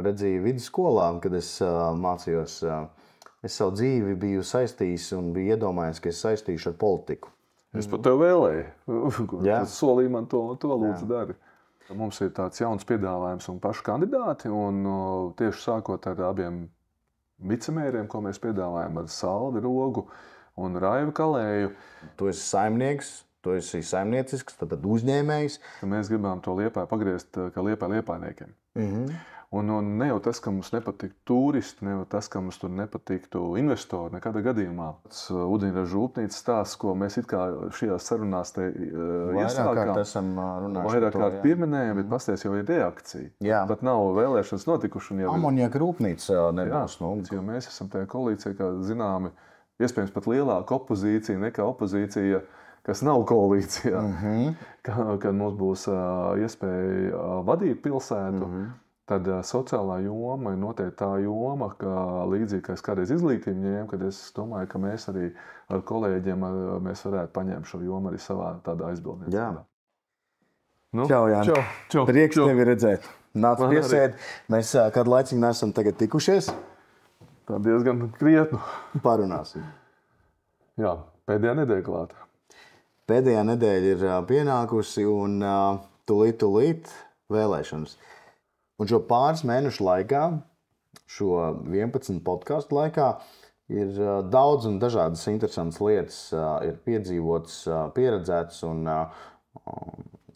redzēju vidusskolā, kad es mācījos. Es savu dzīvi biju saistījis un biju iedomājies, ka es saistīšu ar politiku. Es pat tev vēlēju. Tas solīja man to lūdzu dari. Mums ir tāds jauns piedāvājums un paši kandidāti. Un tieši sākot ar abiem vicemēriem, ko mēs piedāvājam, ar Salvi Rogu un Raivu Kalēju. Tu esi saimnieks, tu esi saimniecisks, tad uzņēmējs. Mēs gribam to Liepāju pagriezt kā liepājniekiem. Un ne jau tas, ka mums nepatiktu turisti, ne jau tas, ka mums tur nepatiktu investori, nekādā gadījumā. Ūdeņraža rūpnīcas stāsts, ko mēs it kā šajās sarunās te iesākām, vairāk kārt pieminējām, bet pasties jau ir reakcija. Jā. Pat nav vēlēšanas notikuši. Amoniaka rūpnīca nebūs. Jo mēs esam tajā koalīcijā, kā zināmi, iespējams pat lielāka opozīcija nekā opozīcija, kas nav koalīcijā. Kad mums būs iespēja vadīt pilsētu, tad sociālā joma ir noteikti tā joma, ka līdzīgi, kā es kādreiz izglītību ņēmu, kad es domāju, ka mēs arī ar kolēģiem mēs varētu paņemt šo jomu arī savā tādā aizbildniecībā. Jā. Nu, Čau, Jāni. Čau. Prieks tevi redzēt. Nāc piesēd. Mēs kādu laiciņu neesam tagad tikušies. Tā diezgan krietnu. Parunāsim. Jā, pēdējā nedēļa klāta. Pēdējā nedēļa ir pienākusi un tūlīt vēlēšanas. Un šo pāris mēnešu laikā, šo 11 podcastu laikā, ir daudz un dažādas interesantas lietas, ir piedzīvotas, pieredzētas un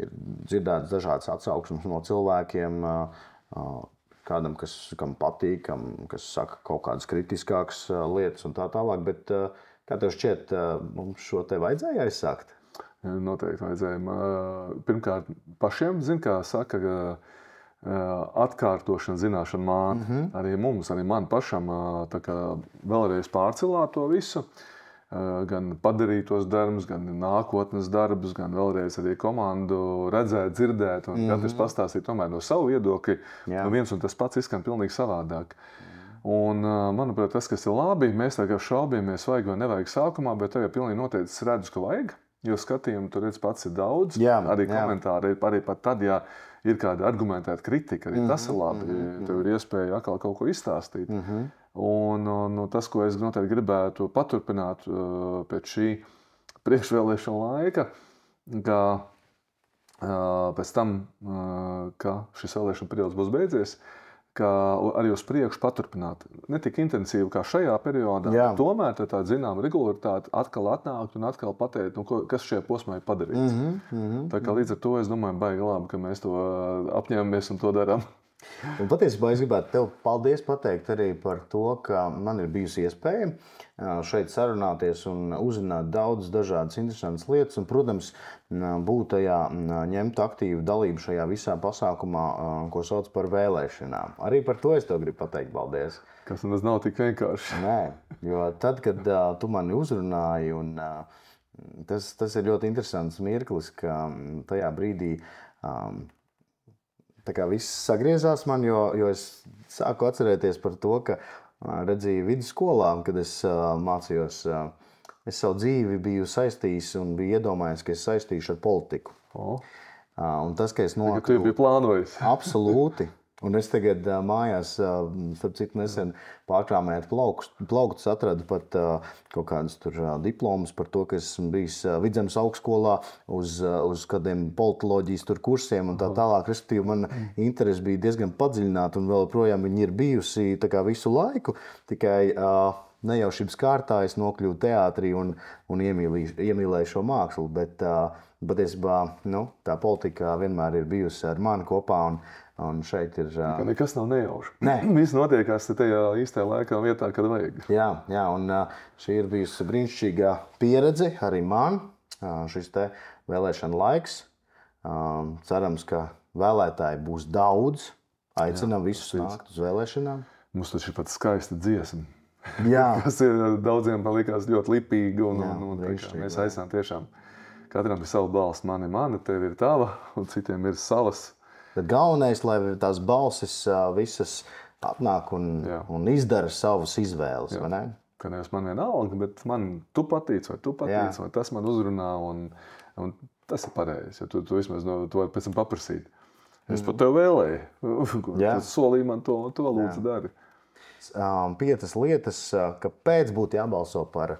ir dzirdētas dažādas atsauksmes no cilvēkiem, kādam, kam patīk, kas saka kaut kādas kritiskākas lietas un tā tālāk. Bet kā tev šķiet, mums šo te vajadzēja aizsākt? Noteikti vajadzēja. Pirmkārt, pašiem, kā saka, atkārtošana, zināšana māte. Arī mums, arī man pašam vēlreiz pārcelāt to visu. Gan padarīt tos darbus, gan nākotnes darbus, gan vēlreiz arī komandu redzēt, dzirdēt. Un katrs pastāstīt tomēr no savu viedokļu. Viens un tas pats izskan pilnīgi savādāk. Un, manuprāt, tas, kas ir labi, mēs tagad šaubījamies, vajag vai nevajag sākumā, bet tagad pilnīgi noteikti es redzu, ka vajag. Jo skatījumu tur redz pats ir daudz. Arī komentāri, arī pat tad, ja ir kāda argumentēta kritika, arī tas ir labi. Tev ir iespēja atkal kaut ko izstāstīt. Un tas, ko es noteikti gribētu paturpināt pēc šī priekšvēlēšana laika, ka pēc tam, ka šis vēlēšana periods būs beidzies, ka arī uz priekšu paturpināt. Ne tik intensīvi kā šajā periodā, tomēr tā zinām regularitāte atkal atnākt un atkal pateikt, kas šajā posmā ir padarīts. Tā kā līdz ar to es domāju, baigi labi, ka mēs to apņēmamies un to darām. Un patiesībā es gribētu tev paldies pateikt arī par to, ka man ir bijusi iespēja šeit sarunāties un uzzināt daudz dažādas interesantas lietas un, protams, būt tajā, ņemt aktīvu dalību šajā visā pasākumā, ko sauc par vēlēšanām. Arī par to es tev gribu pateikt paldies. Kas tas nav tik vienkārši. Nē, jo tad, kad tu mani uzrunāji, un tas ir ļoti interesants mirklis, ka tajā brīdī tā kā viss sagriezās man, jo es sāku atcerēties par to, ka redzēju vidusskolā, kad es mācījos, es savu dzīvi biju saistījis un biju iedomājies, ka es saistīšu ar politiku. Un tas, ka es nokļuvu... Tu biji plānojis. Absolūti. Un es tagad mājās, starp citu nesen pārkrāmējot plauktus, atradu pat kaut kādus tur diplomus par to, ka esmu bijis Vidzemes augstskolā uz kādiem politoloģijas tur kursiem un tā tālāk. Respektīvi, man interesi bija diezgan padziļināta un vēl projām viņi ir bijusi tā kā visu laiku, tikai nejaušības kārtā es nokļuvu teātrī un iemīlēju šo mākslu, bet patiesībā tā politika vienmēr ir bijusi ar mani kopā un šeit ir... Nekas nav nejauši. Nē. Viss notiekās tajā īstajā laikā vietā, kad vajag. Jā, un šī ir bijusi brīnišķīgā pieredze arī man, šis te vēlēšana laiks. Cerams, ka vēlētāji būs daudz. Aicinām visus nākt uz vēlēšanām. Mums taču ir pat skaista dziesma. Jā. Kas ir daudziem likās ļoti lipīgi. Mēs aicinām tiešām. Katram ir sava balss. Man ir mana, tev ir tava, un citiem ir savas. Bet galvenais, lai tās balsis visas atnāk un izdara savas izvēles, vai ne? Ka nevis man vienalga, bet man tu patīc, vai tas man uzrunā, un tas ir pareizi, jo tu vismaz to var pēc tam paprasīt. Es pat tev vēlēju. Tas solīja man to lūdzu dari. 5 lietas, kāpēc būtu jābalso par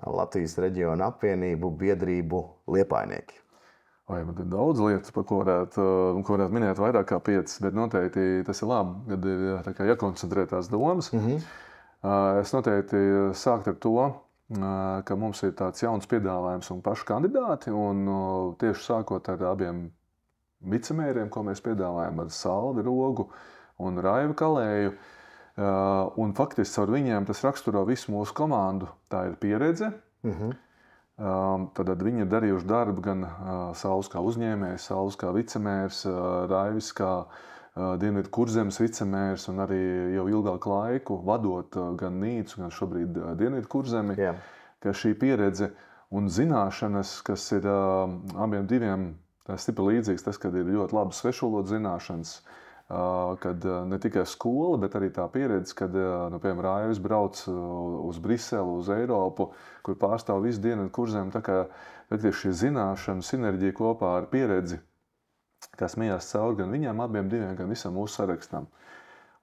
Latvijas reģionu apvienību biedrību Liepainieki. Vai man ir daudz lietas, par ko varētu minēt vairāk kā 5, bet noteikti tas ir labi, kad ir jākoncentrē tās domas. Es noteikti sāktu ar to, ka mums ir tāds jauns piedāvājums un paši kandidāti, un tieši sākot ar abiem vicemēriem, ko mēs piedāvājam ar Salvi Rogu un Raivu Kalēju, un faktiski ar viņiem tas raksturo visu mūsu komandu. Tā ir pieredze. Tad viņi ir darījuši darbu gan Sauls kā uzņēmējs, Sauls kā vicemērs, Raivis kā Dienvidu Kurzemes vicemērs un arī jau ilgāku laiku vadot gan Nīcu, gan šobrīd Dienvidu Kurzemi. Ka šī pieredze un zināšanas, kas ir abiem diviem stipri līdzīgs, tas, kad ir ļoti labas svešvalodu zināšanas, kad ne tikai skola, bet arī tā pieredze, kad, piemēram, Raivis brauc uz Briselu, uz Eiropu, kur pārstāv visu Dienvidu Kurzemi, tā kā šī zināšana, sinerģija kopā ar pieredzi, kas mijās cauri gan viņiem abiem diviem, gan visam mūsu sarakstam.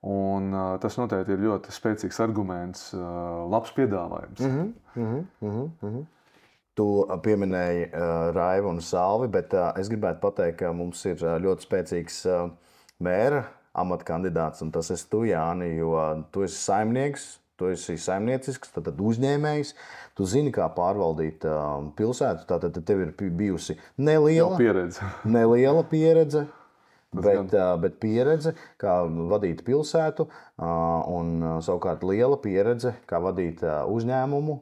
Un tas noteikti ir ļoti spēcīgs arguments, labs piedāvājums. Tu pieminēji Raivu un Salvi, bet es gribētu pateikt, ka mums ir ļoti spēcīgs mēra amatkandidāts, un tas esi tu, Jāni, jo tu esi saimnieks, tu esi saimniecisks, tad uzņēmējs, tu zini, kā pārvaldīt pilsētu, tātad tev ir bijusi neliela pieredze, bet pieredze, kā vadīt pilsētu, un savukārt liela pieredze, kā vadīt uzņēmumu,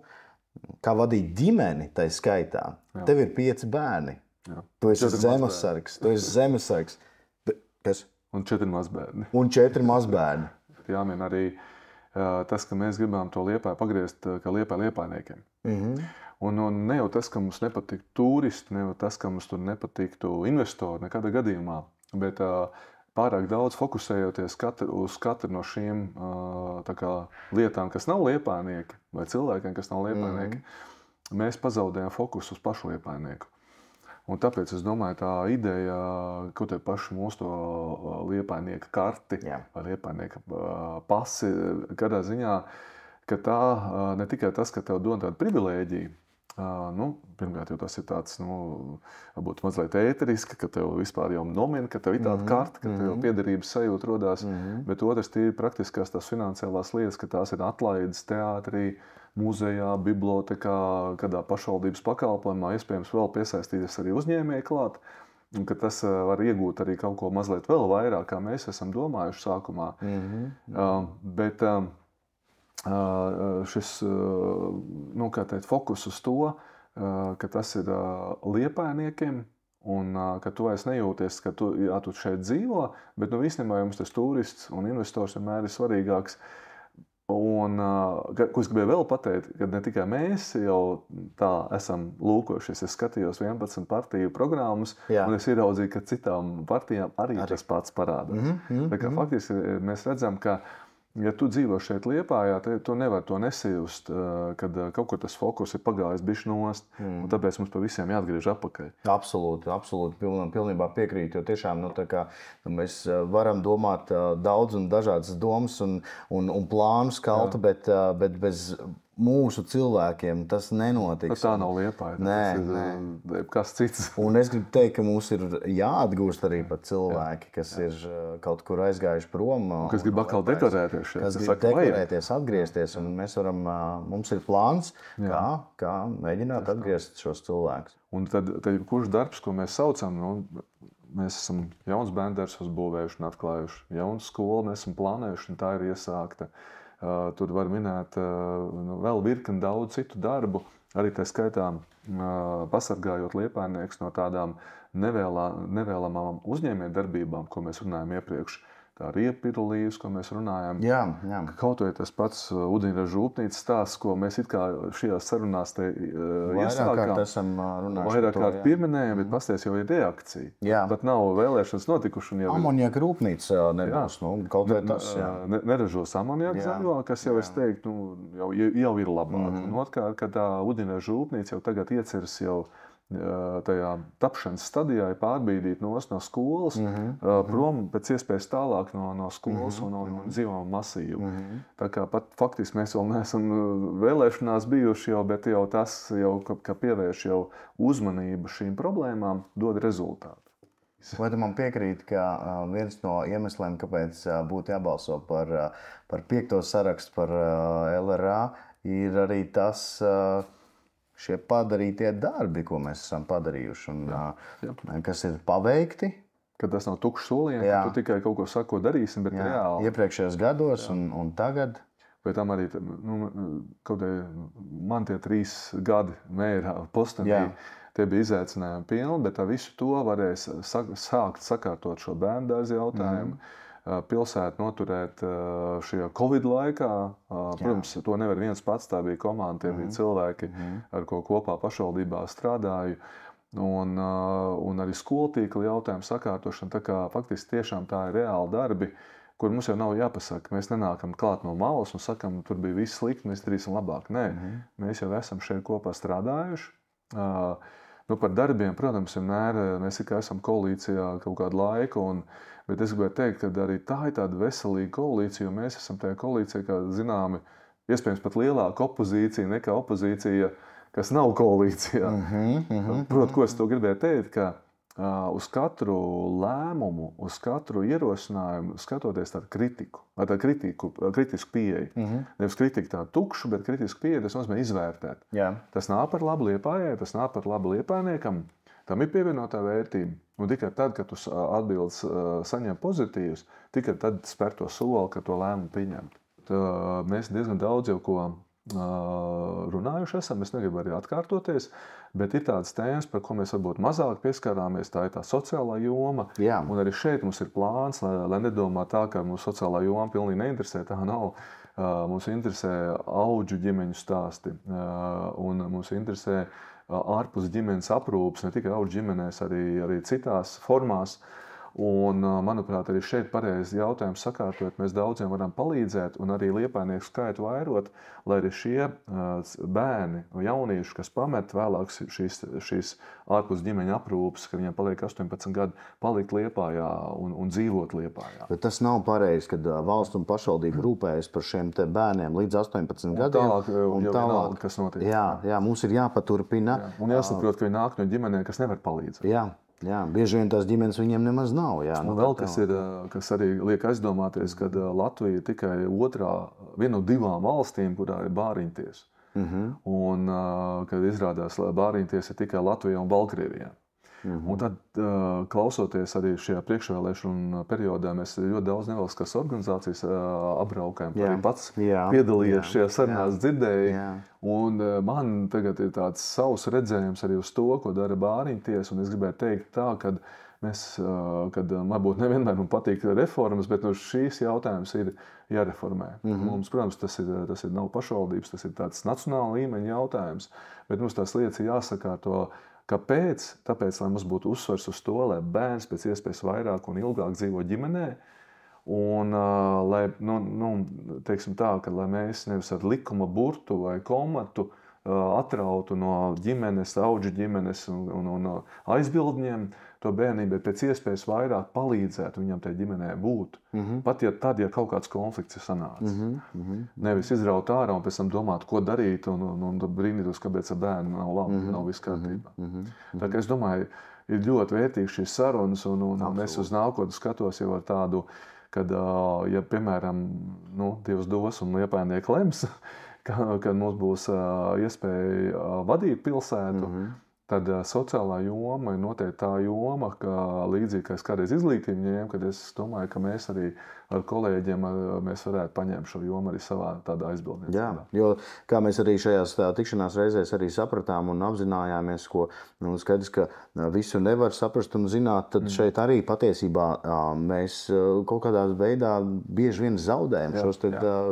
kā vadīt ģimeni, tai skaitā. Tev ir 5 bērni. Tu esi zemesargs. Kas? Un 4 mazbērni. Un 4 mazbērni. Jāmin arī tas, ka mēs gribam to Liepāju pagriezt kā Liepāju liepājniekiem. Un ne jau tas, ka mums nepatiktu turisti, ne jau tas, ka mums tur nepatiktu investori nekādā gadījumā, bet pārāk daudz fokusējoties uz katru no šīm lietām, kas nav liepājnieki, vai cilvēkiem, kas nav liepājnieki, mēs pazaudējam fokusu uz pašu liepājnieku. Un tāpēc es domāju, tā ideja, ko te paši mūsu to liepājnieka karti vai liepājnieka pasi, kādā ziņā, ka tā ne tikai tas, ka tev dod tādu privilēģiju, pirmkārt, jo tas ir tāds, varbūt mazliet ēteriski, ka tev vispār jau nomina, ka tev ir tāda karta, ka tev piederības sajūta rodās, bet otrs tīri praktiskās tās finansiālās lietas, ka tās ir atlaides teātrī, muzejā, bibliotekā, kādā pašvaldības pakalpojumā, iespējams vēl piesaistīties arī uzņēmēji klāt, un ka tas var iegūt arī kaut ko mazliet vēl vairāk, kā mēs esam domājuši sākumā. Bet šis, kā teikt, fokus uz to, ka tas ir liepājniekiem, un ka tu vairs nejūties, ka tu šeit dzīvo, bet īstenībā jums tas turists un investors vienmēr ir svarīgāks. Un, ko es gribēju vēl pateikt, ka ne tikai mēs jau tā esam lūkojušies, es skatījos 11 partiju programmas, un es ieraudzīju, ka citām partijām arī tas pats parādās. Tā kā faktiski mēs redzam, ka ja tu dzīvo šeit Liepājā, tu nevar to nesajust, kad kaut kur tas fokus ir pagājis bišķi nost, un tāpēc mums pa visiem jāatgriež atpakaļ. Absolūti, pilnībā piekrīt, jo tiešām mēs varam domāt daudz un dažādas domas un plānus kalta, bet bez mūsu cilvēkiem tas nenotiks. Tā nav Liepāja, tas ir kas cits. Un es gribu teikt, ka mums ir jāatgūst arī pat cilvēki, kas ir kaut kur aizgājuši prom. Kas grib atkal dekorēties šeit. Kas grib dekorēties, atgriezties, un mēs varam, mums ir plāns, kā mēģināt atgriezt šos cilvēkus. Un tad kurš darbs, ko mēs saucam, mēs esam jauns bērndārs uzbūvējuši un atklājuši, jauns skolu mēs esam plānējuši, un tā ir iesākta. Tur var minēt vēl virkni daudz citu darbu, arī tā skaitā pasargājot liepājnieks no tādām nevēlamām uzņēmējdarbībām, ko mēs runājam iepriekš. Tā riepirulīvs, ko mēs runājam. Jā. Kaut vai tas pats ūdeņraža rūpnīcas stāsts, ko mēs it kā šajās sarunās te iesākām. Vairāk kārt pieminējam, bet pasties jau ir reakcija. Pat nav vēlēšanas notikuši. Amoniaka rūpnīca nebūs. Kaut vai tas. Neražos amoniaka zaļo, kas jau es teiktu, jau ir labāk. Un otrkārt, ka tā ūdeņraža rūpnīca jau tagad ieceras jau tajā tapšanas stadijā ir pārbīdīt no skolas, prom pēc iespējas tālāk no skolas un dzīvo masīvu. Tā kā pat faktiski mēs vēl neesam vēlēšanās bijuši jau, bet jau tas, ka pievērš jau uzmanību šīm problēmām, dod rezultātu. Vai tu man piekrīti, ka viens no iemesliem, kāpēc būtu jābalso par 5. sarakstu par LRA, ir arī tas, šie padarītie darbi, ko mēs esam padarījuši un kas ir paveikti? Kad tas nav tukšs soliens, ka tu tikai kaut ko saki, ko darīsim, bet reāli. Iepriekšējos gados un tagad. Vai tam arī, kaut man tie 3 gadi mērā postenī, tie bija izaicinājumi pilni, bet visu to varēja sākt sakārtot šo bērndārzu jautājumu. Pilsētu noturēt šajā Covid laikā. Protams, to nevar viens pats, tā bija komanda, tie bija cilvēki, ar ko kopā pašvaldībā strādāju. Un arī skolotīkla jautājumu sakārtošana, tā kā faktiski tiešām tā ir reāli darbi, kur mums jau nav jāpasaka. Mēs nenākam klāt no malas un sakam, tur bija viss slikti, mēs darīsim labāk. Nē, mēs jau esam šeit kopā strādājuši. Par darbiem, protams, vienmēr mēs tikai esam koalīcijā kaut kādu laiku, bet es gribētu teikt, ka arī tā ir tāda veselīga koalīcija, jo mēs esam tajā koalīcijā, kā zināmi, iespējams pat lielāka opozīcija nekā opozīcija, kas nav koalīcijā. Protams, ko es to gribēju teikt, ka uz katru lēmumu, uz katru ierosinājumu skatoties tādu kritiku, kritisku pieeju. Nevis kritiku tādu tukšu, bet kritisku pieeju, tas nozīmē izvērtēt. Tas nāk par labu Liepājai, tas nāk par labu liepājniekam, tam ir pievienotā vērtība. Un tikai tad, kad tu atbildes saņem pozitīvus, tikai tad spēr to soli, ka to lēmumu pieņemt. Mēs diezgan daudz jau ko runājuši esam, es negribu arī atkārtoties, bet ir tādas tēmas, par ko mēs varbūt mazāk pieskarāmies, tā ir tā sociālā joma. Un arī šeit mums ir plāns, lai nedomā tā, ka mums sociālā joma pilnīgi neinteresē, tā nav. Mums interesē audžu ģimeņu stāsti, un mums interesē ārpus ģimenes aprūpes, ne tikai audžu ģimenēs, arī citās formās. Un, manuprāt, arī šeit pareizi jautājums sakārtot, mēs daudziem varam palīdzēt un arī liepājnieku skaitu vairot, lai arī šie bērni un jaunieši, kas pamet vēlāk šīs ārpus ģimeņa aprūpes, ka viņiem paliek 18 gadi, palikt Liepājā un dzīvot Liepājā. Bet tas nav pareizi, kad valsts un pašvaldība rūpējas par šiem te bērniem līdz 18 gadiem. Un tālāk, kas notiek. Jā, mums ir jāpaturpina. Un jāsaprot, ka viņi nāk no ģimenēm, kas nevar palīdzēt. Jā, bieži vien tās ģimenes viņiem nemaz nav. Un vēl kas arī liek aizdomāties, ka Latvija ir tikai viena no 2 valstīm, kurā ir bāriņtiesa. Un kad izrādās, bāriņtiesa ir tikai Latvijā un Baltkrievijā. Un tad, klausoties arī šajā priekšvēlēšanu periodā, mēs ļoti daudz nevalstiskās organizācijas apbraukājam, arī pats piedalījies šajā sarunās, dzirdēju. Un man tagad ir tāds savs redzējums arī uz to, ko dara bāriņtiesa, un es gribētu teikt tā, kad varbūt nevienmēr man patīk reformas, bet šīs jautājums ir jāreformē. Mums, protams, tas ir nav pašvaldības, tas ir tāds nacionāla līmeņa jautājums, bet mums tās lietas ir jāsakārto. Kāpēc? Tāpēc, lai mums būtu uzsvars uz to, lai bērns pēc iespējas vairāk un ilgāk dzīvo ģimenē, un lai, teiksim tā, ka lai mēs nevis ar likuma burtu vai komatu atrautu no ģimenes, audžu ģimenes un aizbildņiem to bērnību, bet pēc iespējas vairāk palīdzētu viņam tajā ģimenē būt. Pat ja kaut kāds konflikts ir sanācis. Nevis izraut ārā un pēc tam domāt, ko darīt, un brīnītos, kāpēc ar bērnu nav labi, nav viss kārtībā. Tā kā es domāju, ir ļoti vērtīgi šīs sarunas, un es uz nākotni skatos jau ar tādu, kad, ja, piemēram, Dievs dos un Liepājnieki lems, kad mums būs iespēja vadīt pilsētu, tad sociālā joma ir noteikti tā joma, ka līdzīgi, kā es kādreiz izglītību ņēmu, kad es domāju, ka mēs arī ar kolēģiem mēs varētu paņemt šo jomu arī savā tādā aizbildniecībā. Jā, jo kā mēs arī šajās tikšanās reizēs arī sapratām un apzinājāmies, ko skaidrs, ka visu nevar saprast un zināt, tad šeit arī patiesībā mēs kaut kādā veidā bieži vien zaudējam šos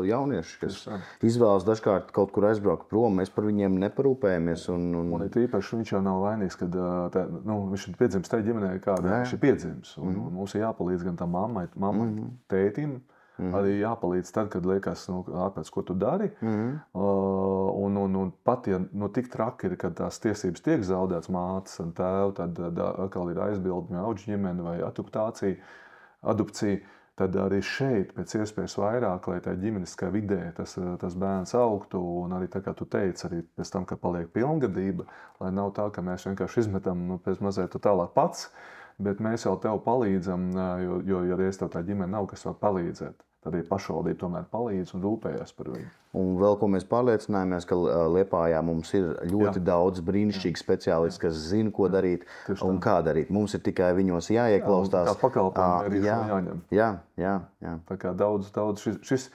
jauniešus, kas izvēlas dažkārt kaut kur aizbraukt prom, mēs par viņiem neparūpējamies. Un it īpaši viņš jau nav vainīgs, kad viņš ir piedzimis tajā ģimenē, kāda viņš ir piedzimis. Un mums ir jāpalīdz gan tam mammai, tētim, arī jāpalīdz tad, kad liekas, ārpēc, ko tu dari. Un pat, ja tik traki ir, kad tās tiesības tiek zaudētas mātes un tēvu, tad atkal ir aizbildņu auģu ģimene vai adopcija, tad arī šeit pēc iespējas vairāk, lai tā ģimeniskā vidē tas bērns augtu, un arī tā kā tu teici, arī pēc tam, kad paliek pilngadība, lai nav tā, ka mēs vienkārši izmetam pēc mazliet tu tālāk pats, bet mēs jau tev palīdzam, jo ja reiz tev tā ģimene nav, kas var palīdzēt, tad arī pašvaldība tomēr palīdz un rūpējās par viņu. Un vēl ko mēs pārliecinājāmies, ka Liepājā mums ir ļoti daudz brīnišķīgu speciālistu, kas zina, ko darīt un kā darīt. Mums ir tikai viņos jāieklausās. Kā pakalpojumi arī jāņem. Jā. Tā kā daudz šis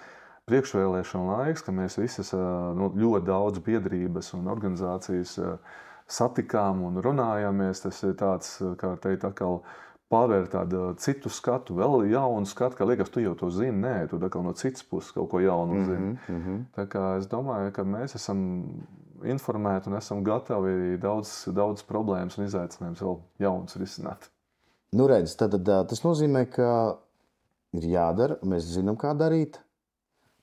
priekšvēlēšana laiks, ka mēs visas ļoti daudz biedrības un organizācijas satikām un runājāmies, tas ir tāds, kā teikt, atkal pārvērt tādu citu skatu, vēl jaunu skatu, ka liekas, tu jau to zini. Nē, tu atkal no citas puses kaut ko jaunu zini. Tā kā es domāju, ka mēs esam informēti un esam gatavi daudz problēmas un izaicinājumus vēl jaunas risināt. Nu redz, tad tas nozīmē, ka ir jādara, mēs zinām, kā darīt,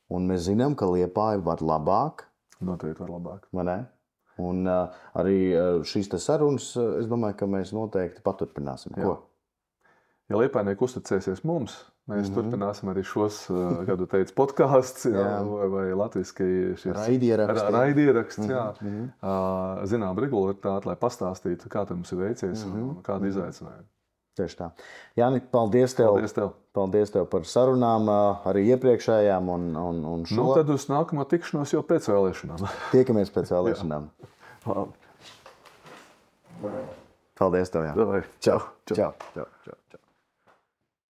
un mēs zinām, ka Liepāja var labāk. Noteikti var labāk. Vai ne? Un arī šīs sarunas, es domāju, ka mēs noteikti paturpināsim. Ko? Ja Liepājnieki uzticēsies mums, mēs turpināsim arī šos, kā tu teici, podkāsts vai latviski raidieraksts. Zinām regularitāti, lai pastāstītu, kā tad mums ir veicies un kāda izaicinājuma. Tieši tā. Jāni, paldies tev. Paldies tev par sarunām, arī iepriekšējām un šo. Nu, tad uz nākamo tikšanos jau pēc vēlēšanām. Tiekamies pēc vēlēšanām. Paldies tev, jā. Čau.